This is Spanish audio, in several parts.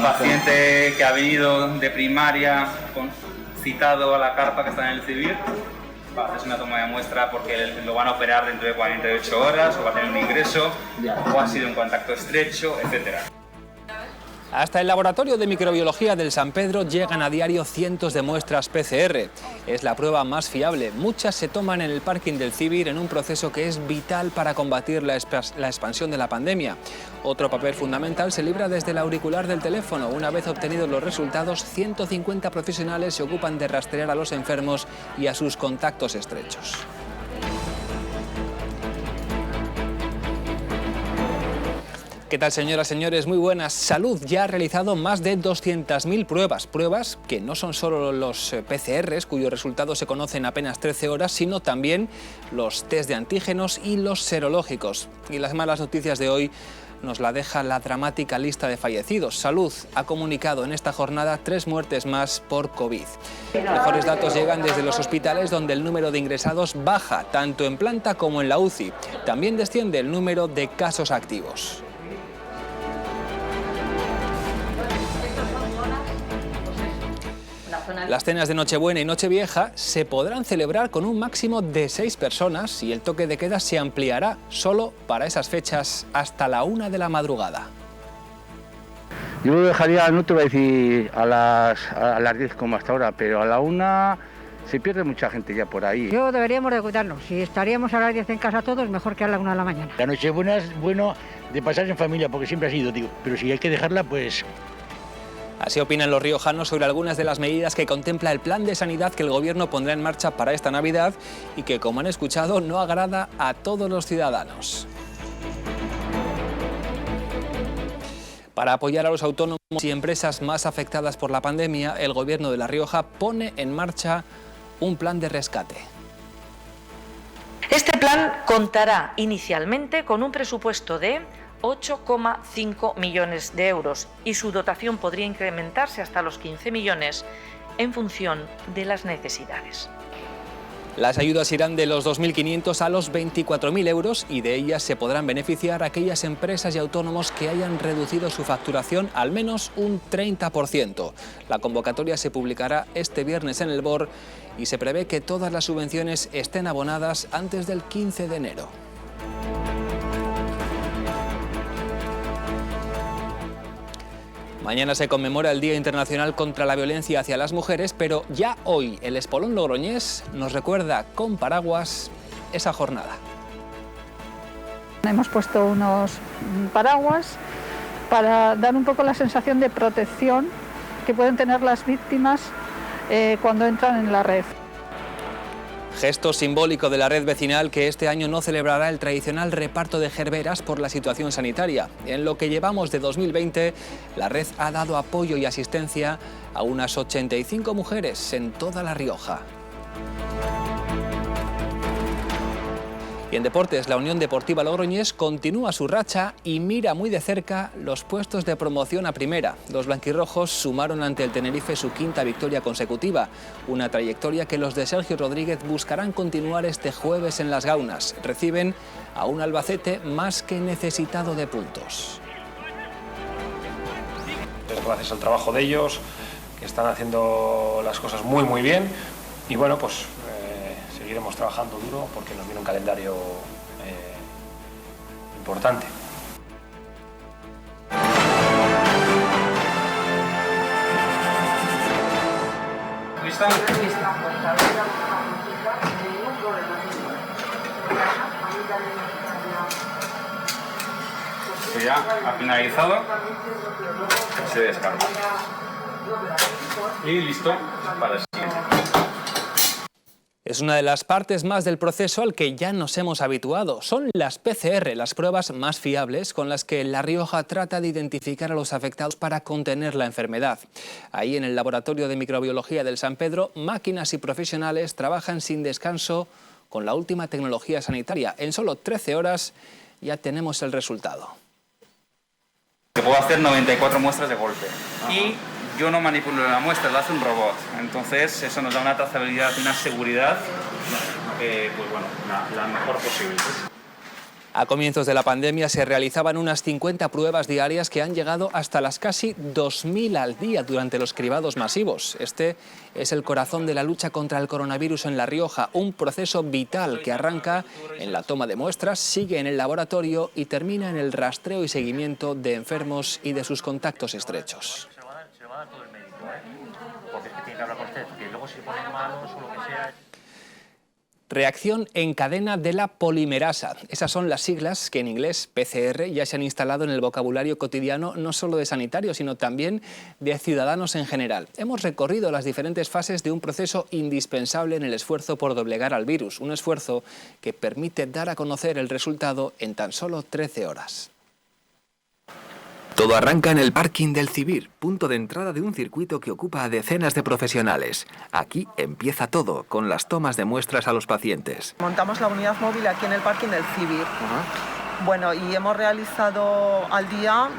paciente que ha venido de primaria citado a la carpa que está en el CIVIR va a hacerse una toma de muestra porque lo van a operar dentro de 48 horas o va a tener un ingreso o ha sido un contacto estrecho, etcétera. Hasta el laboratorio de microbiología del San Pedro llegan a diario cientos de muestras PCR. Es la prueba más fiable. Muchas se toman en el parking del CIVIR en un proceso que es vital para combatir la expansión de la pandemia. Otro papel fundamental se libra desde el auricular del teléfono. Una vez obtenidos los resultados, 150 profesionales se ocupan de rastrear a los enfermos y a sus contactos estrechos. ¿Qué tal, señoras, señores? Muy buenas. Salud ya ha realizado más de 200.000 pruebas que no son solo los PCRs, cuyos resultados se conocen apenas 13 horas, sino también los test de antígenos y los serológicos. Y las malas noticias de hoy nos la deja la dramática lista de fallecidos. Salud ha comunicado en esta jornada 3 muertes más por COVID. Mejores datos llegan desde los hospitales, donde el número de ingresados baja, tanto en planta como en la UCI. También desciende el número de casos activos. Las cenas de Nochebuena y Nochevieja se podrán celebrar con un máximo de 6 personas y el toque de queda se ampliará solo para esas fechas hasta la 1 de la madrugada. Yo lo dejaría, no te voy a decir a las 10 como hasta ahora, pero a la 1 se pierde mucha gente ya por ahí. Yo deberíamos de cuidarnos. Si estaríamos a las 10 en casa todos, mejor que a la 1 de la mañana. La Nochebuena es bueno de pasar en familia, porque siempre ha sido, digo, pero si hay que dejarla, pues... Así opinan los riojanos sobre algunas de las medidas que contempla el plan de sanidad que el Gobierno pondrá en marcha para esta Navidad y que, como han escuchado, no agrada a todos los ciudadanos. Para apoyar a los autónomos y empresas más afectadas por la pandemia, el Gobierno de La Rioja pone en marcha un plan de rescate. Este plan contará inicialmente con un presupuesto de 8,5 millones de euros y su dotación podría incrementarse hasta los 15 millones en función de las necesidades. Las ayudas irán de los 2.500 a los 24.000 euros y de ellas se podrán beneficiar aquellas empresas y autónomos que hayan reducido su facturación al menos un 30%. La convocatoria se publicará este viernes en el BOR y se prevé que todas las subvenciones estén abonadas antes del 15 de enero. Mañana se conmemora el Día Internacional contra la Violencia hacia las Mujeres, pero ya hoy el Espolón logroñés nos recuerda con paraguas esa jornada. Hemos puesto unos paraguas para dar un poco la sensación de protección que pueden tener las víctimas cuando entran en la red. Gesto simbólico de la red vecinal que este año no celebrará el tradicional reparto de gerberas por la situación sanitaria. En lo que llevamos de 2020, la red ha dado apoyo y asistencia a unas 85 mujeres en toda La Rioja. Y en deportes, la Unión Deportiva Logroñés continúa su racha y mira muy de cerca los puestos de promoción a primera. Los blanquirrojos sumaron ante el Tenerife su 5ª victoria consecutiva, una trayectoria que los de Sergio Rodríguez buscarán continuar este jueves en Las Gaunas. Reciben a un Albacete más que necesitado de puntos. Es gracias al trabajo de ellos, que están haciendo las cosas muy bien, y bueno, pues seguiremos trabajando duro porque nos viene un calendario importante. ¿Lista? Esto ya ha finalizado, se descarga. Y listo para el siguiente. Es una de las partes más del proceso al que ya nos hemos habituado. Son las PCR, las pruebas más fiables con las que La Rioja trata de identificar a los afectados para contener la enfermedad. Ahí en el laboratorio de microbiología del San Pedro, máquinas y profesionales trabajan sin descanso con la última tecnología sanitaria. En solo 13 horas ya tenemos el resultado. Se puedo hacer 94 muestras de golpe. Y yo no manipulo la muestra, la hace un robot. Entonces eso nos da una trazabilidad y una seguridad, pues bueno, la mejor posible. A comienzos de la pandemia se realizaban unas 50 pruebas diarias que han llegado hasta las casi 2.000 al día durante los cribados masivos. Este es el corazón de la lucha contra el coronavirus en La Rioja, un proceso vital que arranca en la toma de muestras, sigue en el laboratorio y termina en el rastreo y seguimiento de enfermos y de sus contactos estrechos. Se lo va a dar todo el médico, porque es que tiene que hablar con usted, que luego si ponen malos o lo que sea... Reacción en cadena de la polimerasa. Esas son las siglas que en inglés PCR ya se han instalado en el vocabulario cotidiano no solo de sanitarios, sino también de ciudadanos en general. Hemos recorrido las diferentes fases de un proceso indispensable en el esfuerzo por doblegar al virus, un esfuerzo que permite dar a conocer el resultado en tan solo 13 horas. Todo arranca en el parking del Cibir, punto de entrada de un circuito que ocupa a decenas de profesionales. Aquí empieza todo, con las tomas de muestras a los pacientes. Montamos la unidad móvil aquí en el parking del Cibir. Bueno, y hemos realizado al día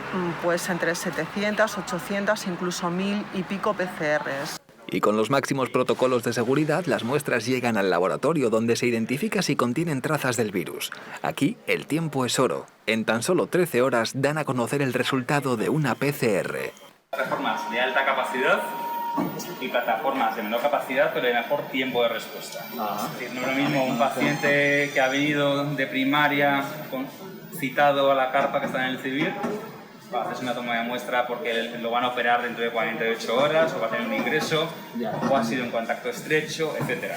pues entre 700, 800, incluso 1000 y pico PCRs. Y con los máximos protocolos de seguridad, las muestras llegan al laboratorio donde se identifica si contienen trazas del virus. Aquí el tiempo es oro. En tan solo 13 horas dan a conocer el resultado de una PCR. Plataformas de alta capacidad y plataformas de menor capacidad, pero de mejor tiempo de respuesta. Es decir, no es lo mismo un paciente que ha venido de primaria citado a la carpa que está en el Cibir, va a hacerse una toma de muestra porque lo van a operar dentro de 48 horas o va a tener un ingreso o ha sido en contacto estrecho, etc.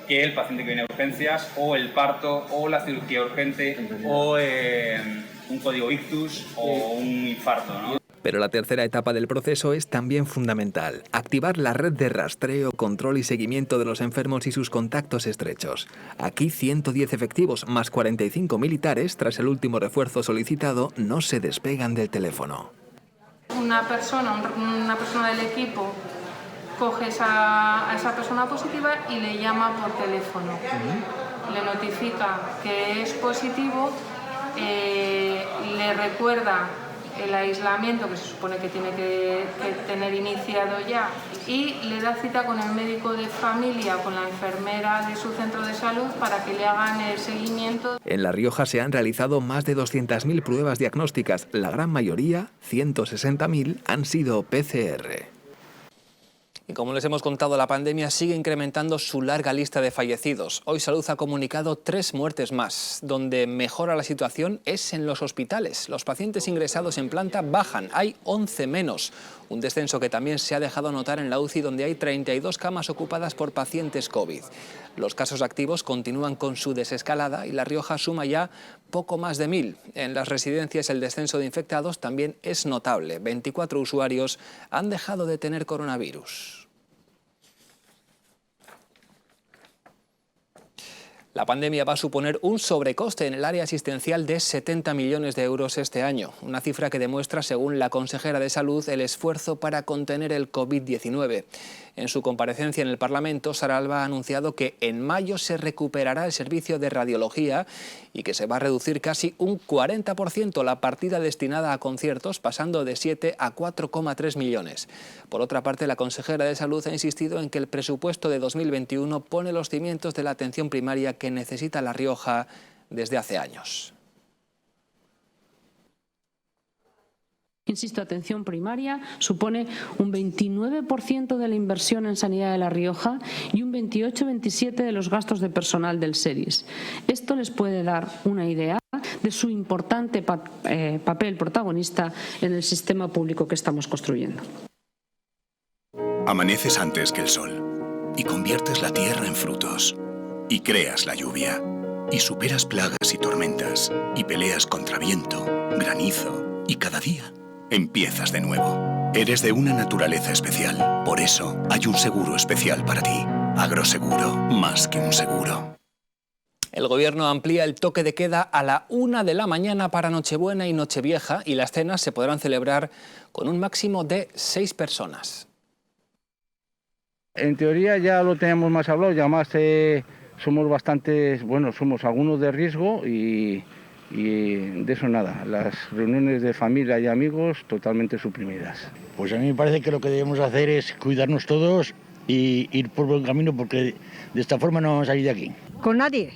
Que el paciente que viene de urgencias o el parto o la cirugía urgente o un código ictus o un infarto, ¿no? Pero la tercera etapa del proceso es también fundamental: activar la red de rastreo, control y seguimiento de los enfermos y sus contactos estrechos. Aquí 110 efectivos más 45 militares, tras el último refuerzo solicitado, no se despegan del teléfono. Una persona del equipo coge a esa persona positiva y le llama por teléfono. Le notifica que es positivo, le recuerda el aislamiento que se supone que tiene que tener iniciado ya y le da cita con el médico de familia o con la enfermera de su centro de salud para que le hagan el seguimiento. En La Rioja se han realizado más de 200.000 pruebas diagnósticas. La gran mayoría, 160.000, han sido PCR. Y como les hemos contado, la pandemia sigue incrementando su larga lista de fallecidos. Hoy Salud ha comunicado 3 muertes más. Donde mejora la situación es en los hospitales. Los pacientes ingresados en planta bajan, hay 11 menos. Un descenso que también se ha dejado notar en la UCI, donde hay 32 camas ocupadas por pacientes COVID. Los casos activos continúan con su desescalada y La Rioja suma ya poco más de 1000. En las residencias el descenso de infectados también es notable. 24 usuarios han dejado de tener coronavirus. La pandemia va a suponer un sobrecoste en el área asistencial de 70 millones de euros este año, una cifra que demuestra, según la consejera de Salud, el esfuerzo para contener el COVID-19. En su comparecencia en el Parlamento, Sara Alba ha anunciado que en mayo se recuperará el servicio de radiología y que se va a reducir casi un 40% la partida destinada a conciertos, pasando de 7 a 4,3 millones. Por otra parte, la consejera de Salud ha insistido en que el presupuesto de 2021 pone los cimientos de la atención primaria que necesita La Rioja desde hace años. Insisto, atención primaria supone un 29% de la inversión en sanidad de La Rioja y un 28-27% de los gastos de personal del SERIS. Esto les puede dar una idea de su importante papel protagonista en el sistema público que estamos construyendo. Amaneces antes que el sol y conviertes la tierra en frutos y creas la lluvia y superas plagas y tormentas y peleas contra viento, granizo y cada día empiezas de nuevo. Eres de una naturaleza especial. Por eso hay un seguro especial para ti. Agroseguro, más que un seguro. El Gobierno amplía el toque de queda a la 1 de la mañana para Nochebuena y Nochevieja, y las cenas se podrán celebrar con un máximo de 6 personas. En teoría ya lo tenemos más hablado, ya más somos bastantes, somos algunos de riesgo y de eso nada, las reuniones de familia y amigos totalmente suprimidas. Pues a mí me parece que lo que debemos hacer es cuidarnos todos y ir por buen camino, porque de esta forma no vamos a salir de aquí. Con nadie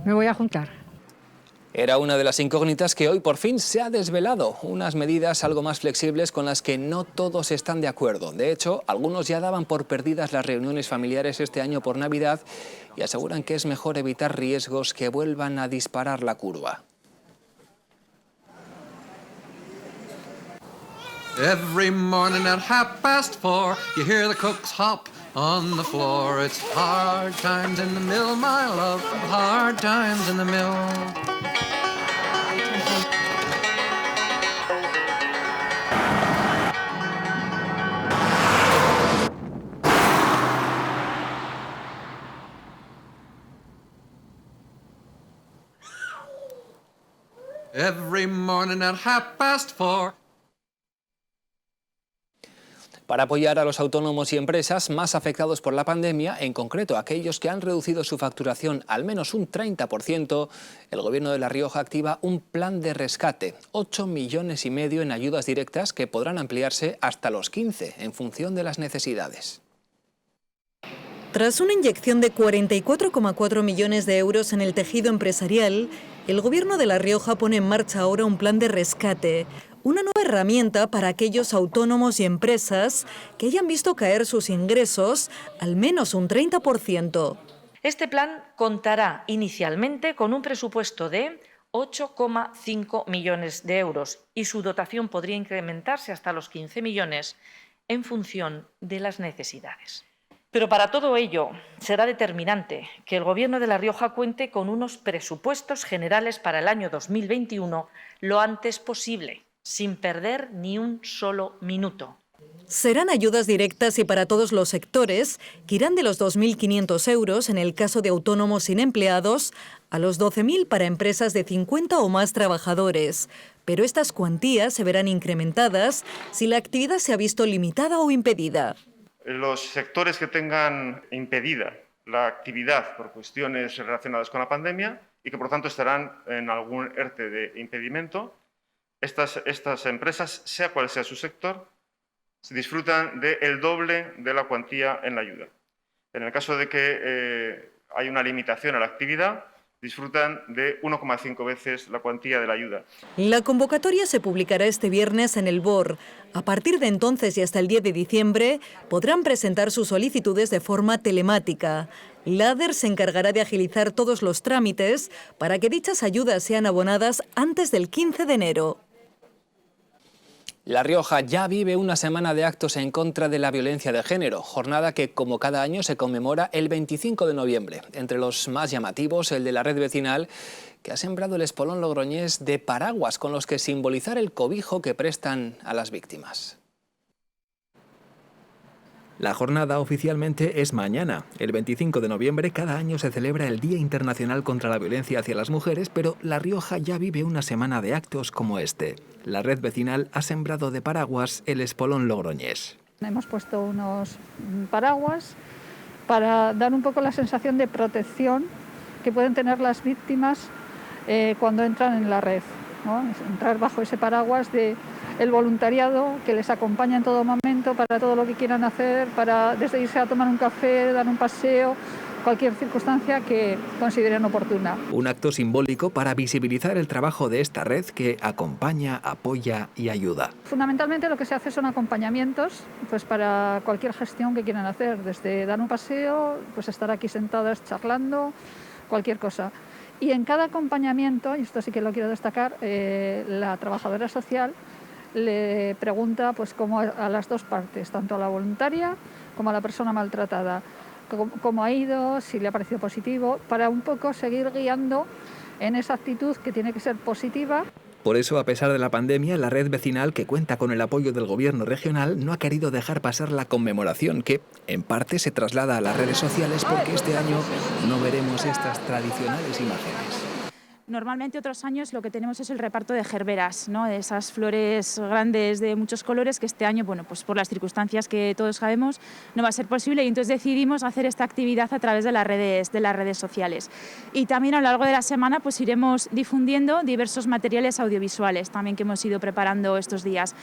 me voy a juntar. Era una de las incógnitas que hoy por fin se ha desvelado. Unas medidas algo más flexibles con las que no todos están de acuerdo. De hecho, algunos ya daban por perdidas las reuniones familiares este año por Navidad y aseguran que es mejor evitar riesgos que vuelvan a disparar la curva. Every morning at 4:30, you hear the cooks hop on the floor. It's hard times in the mill, my love, hard times in the mill. Every morning at 4:30. Para apoyar a los autónomos y empresas más afectados por la pandemia, en concreto aquellos que han reducido su facturación al menos un 30%, el Gobierno de La Rioja activa un plan de rescate, 8,5 millones en ayudas directas que podrán ampliarse hasta los 15 en función de las necesidades. Tras una inyección de 44,4 millones de euros en el tejido empresarial, el Gobierno de La Rioja pone en marcha ahora un plan de rescate, una nueva herramienta para aquellos autónomos y empresas que hayan visto caer sus ingresos al menos un 30%. Este plan contará inicialmente con un presupuesto de 8,5 millones de euros y su dotación podría incrementarse hasta los 15 millones en función de las necesidades. Pero para todo ello será determinante que el Gobierno de La Rioja cuente con unos presupuestos generales para el año 2021 lo antes posible, sin perder ni un solo minuto. Serán ayudas directas y para todos los sectores, que irán de los 2.500 euros en el caso de autónomos sin empleados a los 12.000 para empresas de 50 o más trabajadores. Pero estas cuantías se verán incrementadas si la actividad se ha visto limitada o impedida. Los sectores que tengan impedida la actividad por cuestiones relacionadas con la pandemia y que por tanto estarán en algún ERTE de impedimento, estas empresas, sea cual sea su sector, se disfrutan del doble de la cuantía en la ayuda. En el caso de que hay una limitación a la actividad, disfrutan de 1,5 veces la cuantía de la ayuda. La convocatoria se publicará este viernes en el BOR. A partir de entonces y hasta el 10 de diciembre podrán presentar sus solicitudes de forma telemática. La ADER se encargará de agilizar todos los trámites para que dichas ayudas sean abonadas antes del 15 de enero. La Rioja ya vive una semana de actos en contra de la violencia de género, jornada que como cada año se conmemora el 25 de noviembre. Entre los más llamativos, el de la red vecinal, que ha sembrado el espolón logroñés de paraguas con los que simbolizar el cobijo que prestan a las víctimas. La jornada oficialmente es mañana. El 25 de noviembre cada año se celebra el Día Internacional contra la Violencia hacia las Mujeres, pero La Rioja ya vive una semana de actos como este. La red vecinal ha sembrado de paraguas el espolón logroñés. Hemos puesto unos paraguas para dar un poco la sensación de protección que pueden tener las víctimas cuando entran en la red, ¿no? Entrar bajo ese paraguas de el voluntariado que les acompaña en todo momento para todo lo que quieran hacer, para desde irse a tomar un café, dar un paseo, cualquier circunstancia que consideren oportuna. Un acto simbólico para visibilizar el trabajo de esta red que acompaña, apoya y ayuda. Fundamentalmente lo que se hace son acompañamientos pues para cualquier gestión que quieran hacer, desde dar un paseo, pues estar aquí sentadas charlando, cualquier cosa. Y en cada acompañamiento, y esto sí que lo quiero destacar, la trabajadora social le pregunta pues cómo a las dos partes, tanto a la voluntaria como a la persona maltratada, cómo ha ido, si le ha parecido positivo, para un poco seguir guiando en esa actitud que tiene que ser positiva. Por eso, a pesar de la pandemia, la red vecinal, que cuenta con el apoyo del gobierno regional, no ha querido dejar pasar la conmemoración, que en parte se traslada a las redes sociales porque este año no veremos estas tradicionales imágenes. Normalmente otros años lo que tenemos es el reparto de gerberas, ¿no? De esas flores grandes de muchos colores que este año, bueno, pues por las circunstancias que todos sabemos, no va a ser posible y entonces decidimos hacer esta actividad a través de las redes sociales. Y también a lo largo de la semana pues iremos difundiendo diversos materiales audiovisuales también que hemos ido preparando estos días.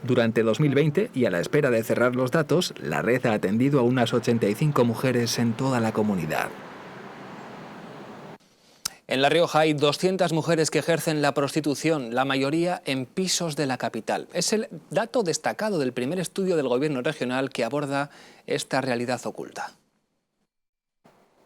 Durante 2020, y a la espera de cerrar los datos, la red ha atendido a unas 85 mujeres en toda la comunidad. En La Rioja hay 200 mujeres que ejercen la prostitución, la mayoría en pisos de la capital. Es el dato destacado del primer estudio del Gobierno regional que aborda esta realidad oculta.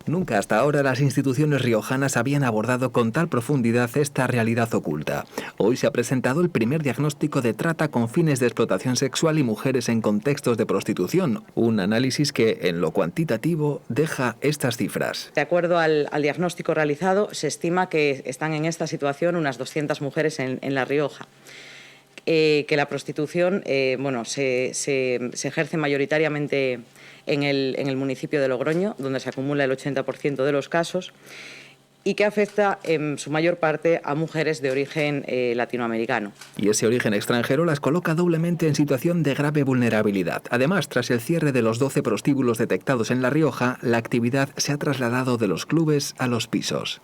Nunca hasta ahora las instituciones riojanas habían abordado con tal profundidad esta realidad oculta. Hoy se ha presentado el primer diagnóstico de trata con fines de explotación sexual y mujeres en contextos de prostitución. Un análisis que, en lo cuantitativo, deja estas cifras. De acuerdo al diagnóstico realizado, se estima que están en esta situación unas 200 mujeres en La Rioja. Que la prostitución se ejerce mayoritariamente en el municipio de Logroño, donde se acumula el 80% de los casos, y que afecta en su mayor parte a mujeres de origen latinoamericano. Y ese origen extranjero las coloca doblemente en situación de grave vulnerabilidad. Además, tras el cierre de los 12 prostíbulos detectados en La Rioja, la actividad se ha trasladado de los clubes a los pisos.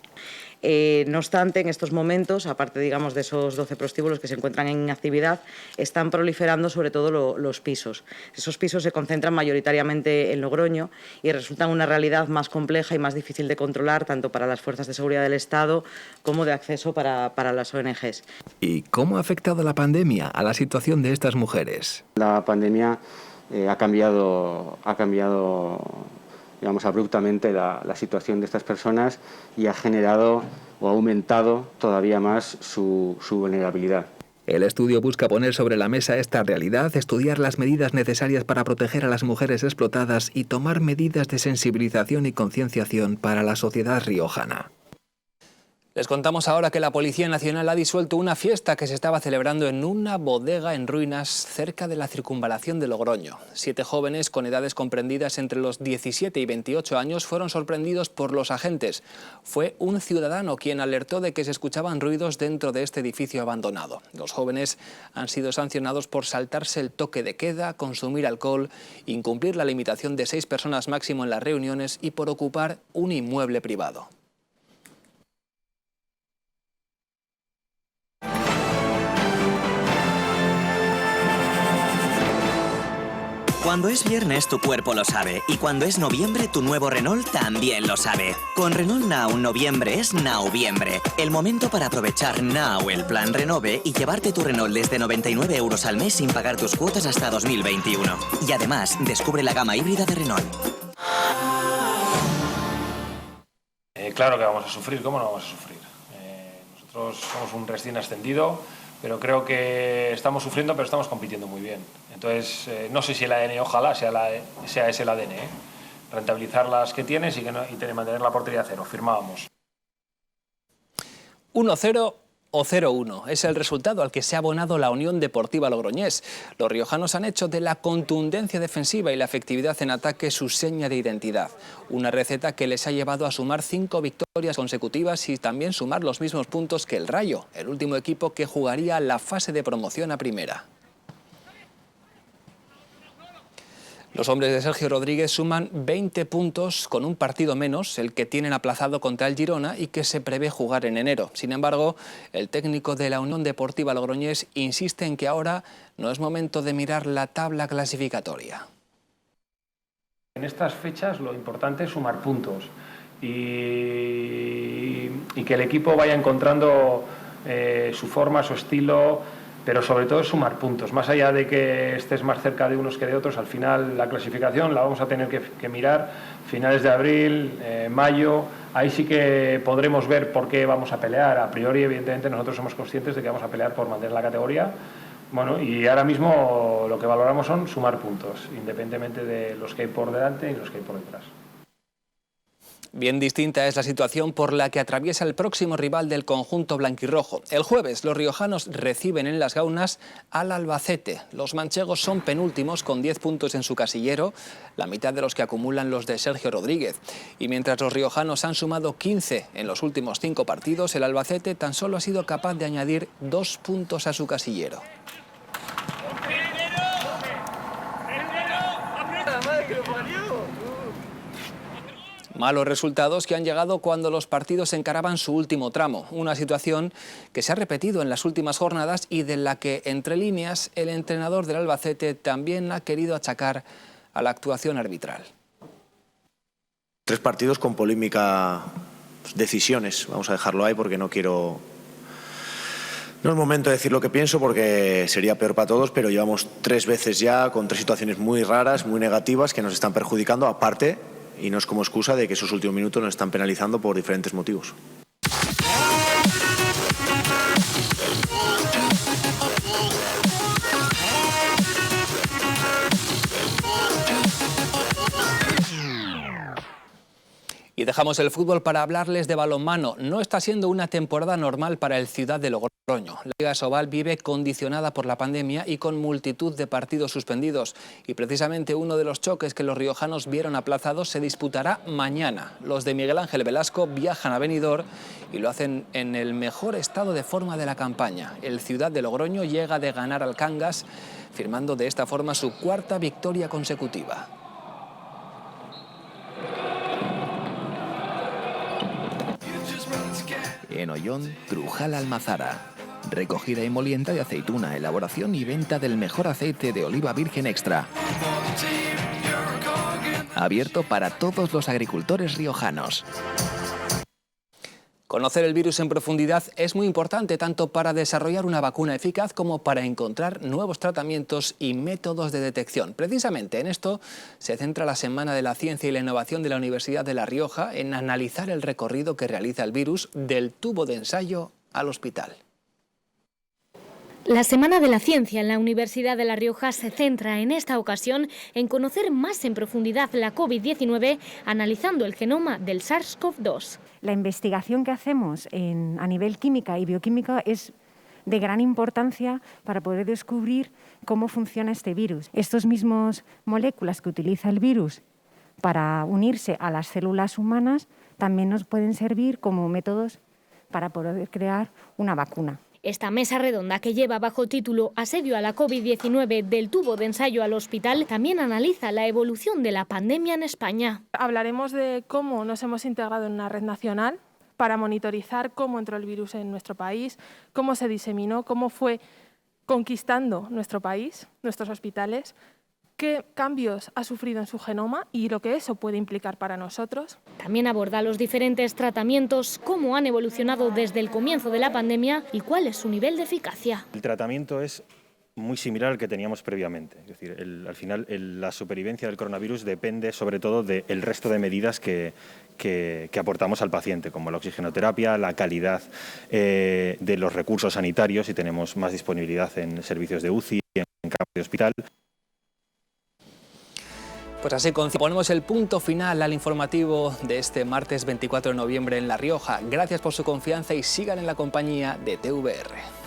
No obstante, en estos momentos, aparte digamos, de esos 12 prostíbulos que se encuentran en actividad, están proliferando sobre todo los pisos. Esos pisos se concentran mayoritariamente en Logroño y resultan una realidad más compleja y más difícil de controlar tanto para las fuerzas de seguridad del Estado como de acceso para las ONGs. ¿Y cómo ha afectado la pandemia a la situación de estas mujeres? La pandemia ha cambiado digamos, abruptamente la situación de estas personas y ha generado o ha aumentado todavía más su vulnerabilidad. El estudio busca poner sobre la mesa esta realidad, estudiar las medidas necesarias para proteger a las mujeres explotadas y tomar medidas de sensibilización y concienciación para la sociedad riojana. Les contamos ahora que la Policía Nacional ha disuelto una fiesta que se estaba celebrando en una bodega en ruinas cerca de la circunvalación de Logroño. 7 jóvenes con edades comprendidas entre los 17 y 28 años fueron sorprendidos por los agentes. Fue un ciudadano quien alertó de que se escuchaban ruidos dentro de este edificio abandonado. Los jóvenes han sido sancionados por saltarse el toque de queda, consumir alcohol, incumplir la limitación de 6 personas máximo en las reuniones y por ocupar un inmueble privado. Cuando es viernes tu cuerpo lo sabe y cuando es noviembre tu nuevo Renault también lo sabe. Con Renault Now noviembre es Noviembre. El momento para aprovechar Now el plan Renove y llevarte tu Renault desde 99 € al mes sin pagar tus cuotas hasta 2021. Y además descubre la gama híbrida de Renault. Claro que vamos a sufrir, ¿cómo no vamos a sufrir? Nosotros somos un recién ascendido, pero creo que estamos sufriendo, pero estamos compitiendo muy bien. Entonces, no sé si el ADN, ojalá sea ese el ADN, rentabilizar las que tienes y mantener la portería a cero. Firmábamos. 1-0 o 0-1 es el resultado al que se ha abonado la Unión Deportiva Logroñés. Los riojanos han hecho de la contundencia defensiva y la efectividad en ataque su seña de identidad. Una receta que les ha llevado a sumar 5 victorias consecutivas y también sumar los mismos puntos que el Rayo, el último equipo que jugaría la fase de promoción a primera. Los hombres de Sergio Rodríguez suman 20 puntos con un partido menos, el que tienen aplazado contra el Girona y que se prevé jugar en enero. Sin embargo, el técnico de la Unión Deportiva Logroñés insiste en que ahora no es momento de mirar la tabla clasificatoria. En estas fechas lo importante es sumar puntos y que el equipo vaya encontrando su forma, su estilo, pero sobre todo es sumar puntos. Más allá de que estés más cerca de unos que de otros, al final la clasificación la vamos a tener que mirar finales de abril, mayo. Ahí sí que podremos ver por qué vamos a pelear. A priori, evidentemente, nosotros somos conscientes de que vamos a pelear por mantener la categoría. Bueno, y ahora mismo lo que valoramos son sumar puntos, independientemente de los que hay por delante y los que hay por detrás. Bien distinta es la situación por la que atraviesa el próximo rival del conjunto blanquirrojo. El jueves los riojanos reciben en Las Gaunas al Albacete. Los manchegos son penúltimos con 10 puntos en su casillero, la mitad de los que acumulan los de Sergio Rodríguez. Y mientras los riojanos han sumado 15 en los últimos 5 partidos, el Albacete tan solo ha sido capaz de añadir 2 puntos a su casillero. Malos resultados que han llegado cuando los partidos encaraban su último tramo. Una situación que se ha repetido en las últimas jornadas y de la que, entre líneas, el entrenador del Albacete también ha querido achacar a la actuación arbitral. 3 partidos con polémica decisiones. Vamos a dejarlo ahí porque no quiero... No es momento de decir lo que pienso porque sería peor para todos, pero llevamos 3 veces ya con 3 situaciones muy raras, muy negativas que nos están perjudicando, aparte, y no es como excusa, de que esos últimos minutos nos están penalizando por diferentes motivos. Y dejamos el fútbol para hablarles de balonmano. No está siendo una temporada normal para el Ciudad de Logroño. La Liga Sobal vive condicionada por la pandemia y con multitud de partidos suspendidos. Y precisamente uno de los choques que los riojanos vieron aplazados se disputará mañana. Los de Miguel Ángel Velasco viajan a Benidorm y lo hacen en el mejor estado de forma de la campaña. El Ciudad de Logroño llega de ganar al Cangas, firmando de esta forma su 4ª victoria consecutiva. En Ollón, Trujal Almazara. Recogida y molienda de aceituna, elaboración y venta del mejor aceite de oliva virgen extra. Abierto para todos los agricultores riojanos. Conocer el virus en profundidad es muy importante tanto para desarrollar una vacuna eficaz como para encontrar nuevos tratamientos y métodos de detección. Precisamente en esto se centra la Semana de la Ciencia y la Innovación de la Universidad de La Rioja, en analizar el recorrido que realiza el virus del tubo de ensayo al hospital. La Semana de la Ciencia en la Universidad de La Rioja se centra en esta ocasión en conocer más en profundidad la COVID-19, analizando el genoma del SARS-CoV-2. La investigación que hacemos a nivel química y bioquímica es de gran importancia para poder descubrir cómo funciona este virus. Estas mismas moléculas que utiliza el virus para unirse a las células humanas también nos pueden servir como métodos para poder crear una vacuna. Esta mesa redonda, que lleva bajo título Asedio a la COVID-19 del tubo de ensayo al hospital, también analiza la evolución de la pandemia en España. Hablaremos de cómo nos hemos integrado en una red nacional para monitorizar cómo entró el virus en nuestro país, cómo se diseminó, cómo fue conquistando nuestro país, nuestros hospitales, qué cambios ha sufrido en su genoma y lo que eso puede implicar para nosotros. También aborda los diferentes tratamientos, cómo han evolucionado desde el comienzo de la pandemia y cuál es su nivel de eficacia. El tratamiento es muy similar al que teníamos previamente. Es decir, al final la supervivencia del coronavirus depende sobre todo del resto de medidas que aportamos al paciente, como la oxigenoterapia, la calidad de los recursos sanitarios, si tenemos más disponibilidad en servicios de UCI, en campos de hospital. Pues así ponemos el punto final al informativo de este martes 24 de noviembre en La Rioja. Gracias por su confianza y sigan en la compañía de TVR.